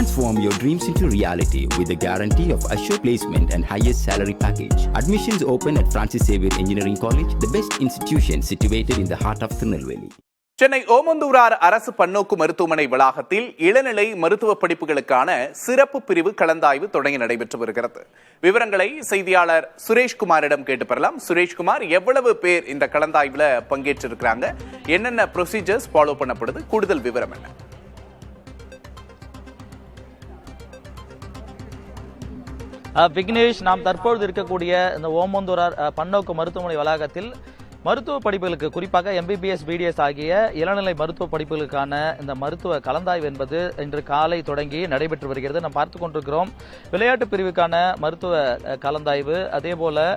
Transform your dreams into reality with the guarantee of assured placement and highest salary package. Admissions open at Francis Xavier Engineering College, the best institution situated in the heart of Tirunelveli. Chennai Omandurar அரசு பன்னோக்கு மருத்துவமனை வளாகத்தில் இளநிலை மருத்துவ படிப்புகளுக்கான சிறப்பு பிரிவு கலந்தாய்வு தொடங்கி நடைபெற்று வருகிறது. விவரங்களை செய்தியாளர் சுரேஷ்குமாரிடம் கேட்டு பெறலாம். சுரேஷ்குமார், எவ்வளவு பேர் இந்த கலந்தாய்வுல பங்கேற்றிருக்கிறாங்க, என்னென்ன ப்ரொசீஜர்ஸ் ஃபாலோ பண்ணப்படுது, கூடுதல் விவரம் என்ன? விக்னேஷ், நாம் தற்பொழுது இருக்கக்கூடிய இந்த ஓமந்தூரார் பன்னோக்கு மருத்துவமனை வளாகத்தில் மருத்துவ படிப்புகளுக்கு, குறிப்பாக எம்பிபிஎஸ், பிடிஎஸ் ஆகிய இளநிலை மருத்துவ படிப்புகளுக்கான இந்த மருத்துவ கலந்தாய்வு என்பது இன்று காலை தொடங்கி நடைபெற்று வருகிறது. நாம் பார்த்துக் கொண்டிருக்கிறோம். விளையாட்டு பிரிவுக்கான மருத்துவ கலந்தாய்வு, அதே போல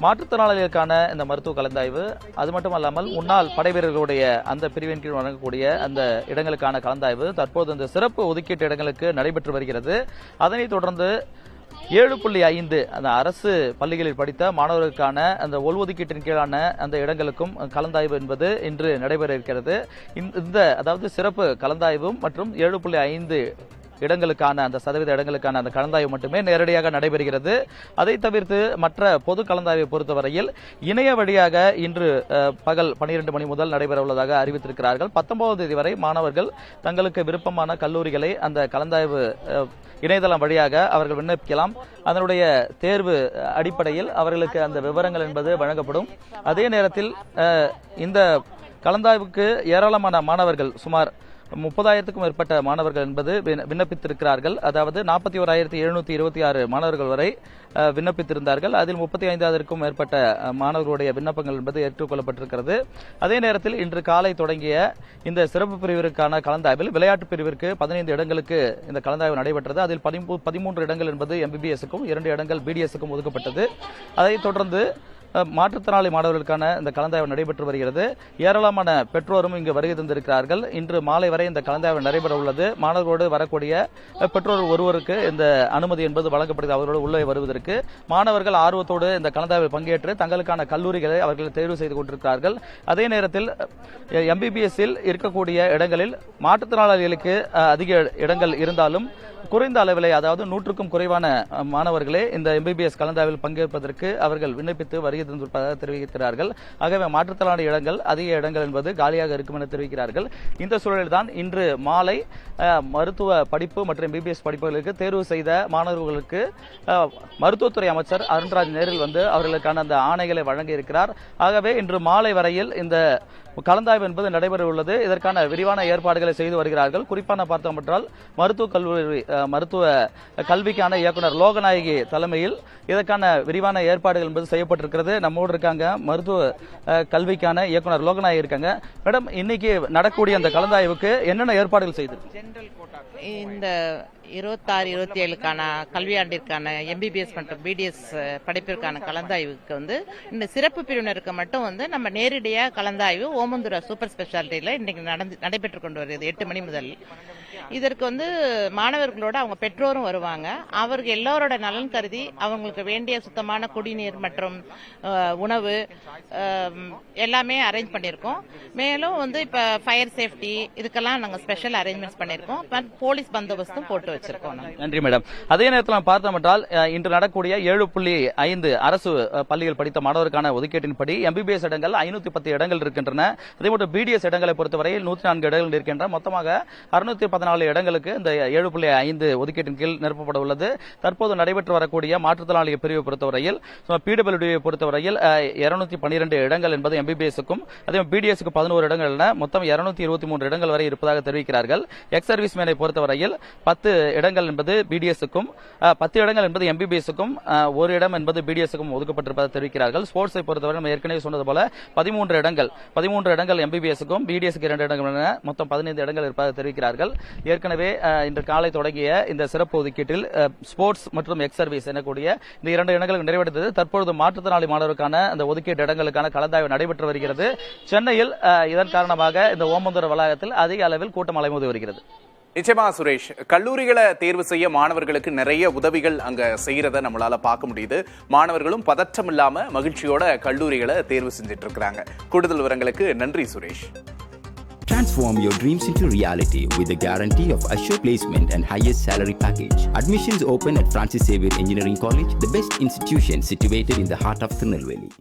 மாற்றுத்திறனாளிகளுக்கான இந்த மருத்துவ கலந்தாய்வு, அது மட்டுமல்லாமல் முன்னாள் படைவீரர்களுடைய அந்த பிரிவின் கீழ் வழங்கக்கூடிய அந்த இடங்களுக்கான கலந்தாய்வு தற்போது இந்த சிறப்பு ஒதுக்கீட்டு இடங்களுக்கு நடைபெற்று வருகிறது. அதனைத் தொடர்ந்து 7.5 அந்த அரசு பள்ளிகளில் படித்த மாணவர்களுக்கான அந்த உள்ஒதுக்கீட்டின் கீழான அந்த இடங்களுக்கும் கலந்தாய்வு என்பது இன்று நடைபெற இருக்கிறது. அதாவது சிறப்பு கலந்தாய்வும் மற்றும் 7.5 இடங்களுக்கான அந்த சதவீத இடங்களுக்கான அந்த கலந்தாய்வு மட்டுமே நேரடியாக நடைபெறுகிறது. அதை தவிர்த்து மற்ற பொது கலந்தாய்வை பொறுத்தவரையில் இணைய வழியாக இன்று பகல் 12 மணி முதல் நடைபெற உள்ளதாக அறிவித்திருக்கிறார்கள். 19ஆம் தேதி வரை மாணவர்கள் தங்களுக்கு விருப்பமான கல்லூரிகளை அந்த கலந்தாய்வு இணையதளம் வழியாக அவர்கள் விண்ணப்பிக்கலாம். அதனுடைய தேர்வு அடிப்படையில் அவர்களுக்கு அந்த விவரங்கள் என்பது வழங்கப்படும். அதே நேரத்தில் இந்த கலந்தாய்வுக்கு ஏராளமான மாணவர்கள், சுமார் 30,000க்கும் மேற்பட்ட மாணவர்கள் என்பது விண்ணப்பித்திருக்கிறார்கள். அதாவது 41,726 மாணவர்கள் வரை விண்ணப்பித்திருந்தார்கள். அதில் 35,000க்கும் மேற்பட்ட மாணவர்களுடைய விண்ணப்பங்கள் என்பது ஏற்றுக்கொள்ளப்பட்டிருக்கிறது. அதே நேரத்தில் இன்று காலை தொடங்கிய இந்த சிறப்பு பிரிவிற்கான கலந்தாய்வில் விளையாட்டு பிரிவிற்கு 15 இடங்களுக்கு இந்த கலந்தாய்வு நடைபெற்றது. அதில் 13 இடங்கள் என்பது எம்பிபிஎஸ்க்கும் 2 இடங்கள் பிடிஎஸ்க்கும் ஒதுக்கப்பட்டது. அதைத் தொடர்ந்து மாற்றுத்திறனாளி மாணவர்களுக்கான இந்த கலந்தாய்வு நடைபெற்று வருகிறது. ஏராளமான பெற்றோரும் இங்கு வருகை தந்திருக்கிறார்கள். இன்று மாலை வரை இந்த கலந்தாய்வு நடைபெற உள்ளது. மாணவர்களோடு வரக்கூடிய பெற்றோர் ஒருவருக்கு இந்த அனுமதி என்பது வழங்கப்படுகிறது. அவர்களோடு உள்ளே வருவதற்கு மாணவர்கள் ஆர்வத்தோடு இந்த கலந்தாய்வில் பங்கேற்று தங்களுக்கான கல்லூரிகளை அவர்கள் தேர்வு செய்து கொண்டிருக்கிறார்கள். அதே நேரத்தில் எம்பிபிஎஸ்ஸில் இருக்கக்கூடிய இடங்களில் மாற்றுத்திறனாளிகளுக்கு அதிக இடங்கள் இருந்தாலும் குறைந்த அளவிலே, அதாவது 100க்கும் குறைவான மாணவர்களே இந்த எம்பிபிஎஸ் கலந்தாய்வில் பங்கேற்பதற்கு அவர்கள் விண்ணப்பித்து வருகை தந்திருப்பதாக தெரிவிக்கிறார்கள். ஆகவே மாற்றுத்திறனாளி இடங்கள், அதிக இடங்கள் என்பது காலியாக இருக்கும் என தெரிவிக்கிறார்கள். இந்த சூழலில்தான் இன்று மாலை மருத்துவ படிப்பு மற்றும் எம்பிபிஎஸ் படிப்புகளுக்கு தேர்வு செய்த மாணவர்களுக்கு மருத்துவத்துறை அமைச்சர் அருண்ராஜ் நேரில் வந்து அவர்களுக்கான அந்த ஆணைகளை வழங்க இருக்கிறார். ஆகவே இன்று மாலை வரையில் இந்த கலந்தாய்வு என்பது நடைபெற உள்ளது. இதற்கான விரிவான ஏற்பாடுகளை செய்து வருகிறார்கள். குறிப்பாக பார்த்தோம் என்றால் மருத்துவ கல்விக்கான இயக்குனர் லோகநாயகி தலைமையில் இதற்கான விரிவான ஏற்பாடுகள் என்பது செய்யப்பட்டிருக்கிறது. நம்மோடு இருக்காங்க மருத்துவ கல்விக்கான இயக்குனர் லோகநாயகி இருக்காங்க. மேடம், இன்னைக்கு நடக்கக்கூடிய அந்த கலந்தாய்வுக்கு என்னென்ன ஏற்பாடுகள் செய்து இந்த 26-27க்கான கல்வியாண்டிற்கான எம்பிபிஎஸ் மற்றும் பிடிஎஸ் படிப்பிற்கான கலந்தாய்வுக்கு வந்து இந்த சிறப்பு பிரிவினருக்கு மட்டும் வந்து நம்ம நேரடியாக கலந்தாய்வு ஓமந்தூரா சூப்பர் ஸ்பெஷாலிட்டியில் இன்னைக்கு நடைபெற்று கொண்டு வருகிறது 8 மணி முதல். இதற்கு வந்து மாணவர்களோட அவங்க பெற்றோரும் வருவாங்க. அவர்கள் எல்லோரோட நலன் கருதி அவங்களுக்கு வேண்டிய சுத்தமான குடிநீர் மற்றும் உணவு எல்லாமே அரேஞ்ச் பண்ணியிருக்கோம். மேலும் வந்து இப்ப ஃபயர் சேஃப்டி இதுக்கெல்லாம் நாங்கள் ஸ்பெஷல் அரேஞ்ச்மெண்ட்ஸ் பண்ணியிருக்கோம். போலீஸ் பந்தோபஸ்தும் போட்டு வச்சிருக்கோம். நன்றி மேடம். அதே நேரத்தில் நாம் பார்த்தோம் என்றால் இன்று நடக்கூடிய 7.5 அரசு பள்ளிகள் படித்த மாணவருக்கான ஒதுக்கீட்டின்படி எம்பிபிஎஸ் இடங்கள் 510 இடங்கள் இருக்கின்றன. அதே போன்று பிடிஎஸ் இடங்களை பொறுத்தவரையில் 104 இடங்கள் இருக்கின்றன. மொத்தமாக 614 இடங்களுக்கு இந்த 7.5 ஒதுக்கீட்டின் கீழ் நிரப்பப்பட உள்ளது. தற்போது நடைபெற்று வரக்கூடிய மாற்றுத்திறனாளி பிரிவை பொறுத்தவரையில், பிடபிள்யூடியை பொறுத்தவரையில் 212 இடங்கள் என்பது எம்பிபிஎஸ்க்கும், அதே பிடிஎஸ்க்கு 11 இடங்கள் என மொத்தம் 223 இடங்கள் வரை இருப்பதாக தெரிவிக்கிறார்கள். எக்ஸ் சர்வீஸ் மேனை பொறுத்தவரையில் 10 இடங்கள் என்பது பிடிஎஸ்க்கும், 10 இடங்கள் என்பது எம்பிபிஎஸ்க்கும், 1 இடம் என்பது பிடிஎஸ்க்கும் ஒதுக்கப்பட்டிருப்பதாக தெரிவிக்கிறார்கள். ஸ்போர்ட்ஸை பொறுத்தவரை நம்ம ஏற்கனவே சொன்னது போல 13 இடங்கள் எம்பிபிஎஸ்க்கும், பிடிஎஸ்க்கு 2 இடங்கள் என மொத்தம் 15 இடங்கள் இருப்பதாக தெரிவிக்கிறார்கள். ஏற்கனவே இன்று காலை தொடங்கிய இந்த சிறப்பு ஒதுக்கீட்டில் ஸ்போர்ட்ஸ் மற்றும் எக்ஸ் சர்வீஸ் எனக்கூடிய இந்த 2 இடங்களுக்கு நிறைவடைந்தது. தற்பொழுது மாற்றுத்திறனாளி மாணவருக்கான அந்த ஒதுக்கீட்டு இடங்களுக்கான கலந்தாய்வு நடைபெற்று வருகிறது. சென்னையில் இதன் காரணமாக இந்த ஓமந்தூர் வளாகத்தில் அதிக அளவில் கூட்டம் அலைமோதி வருகிறது. நிச்சயமா சுரேஷ், கல்லூரிகளை தேர்வு செய்ய மாணவர்களுக்கு நிறைய உதவிகள் அங்க செய்யறத நம்மளால பார்க்க முடியுது. மாணவர்களும் பதற்றம் இல்லாம மகிழ்ச்சியோட கல்லூரிகளை தேர்வு செஞ்சிட்டு இருக்கிறாங்க. கூடுதல் விவரங்களுக்கு நன்றி Suresh. Transform your dreams into reality with the guarantee of assured placement and highest salary package. Admissions open at Francis Xavier Engineering College, the best institution situated in the heart of Tirunelveli.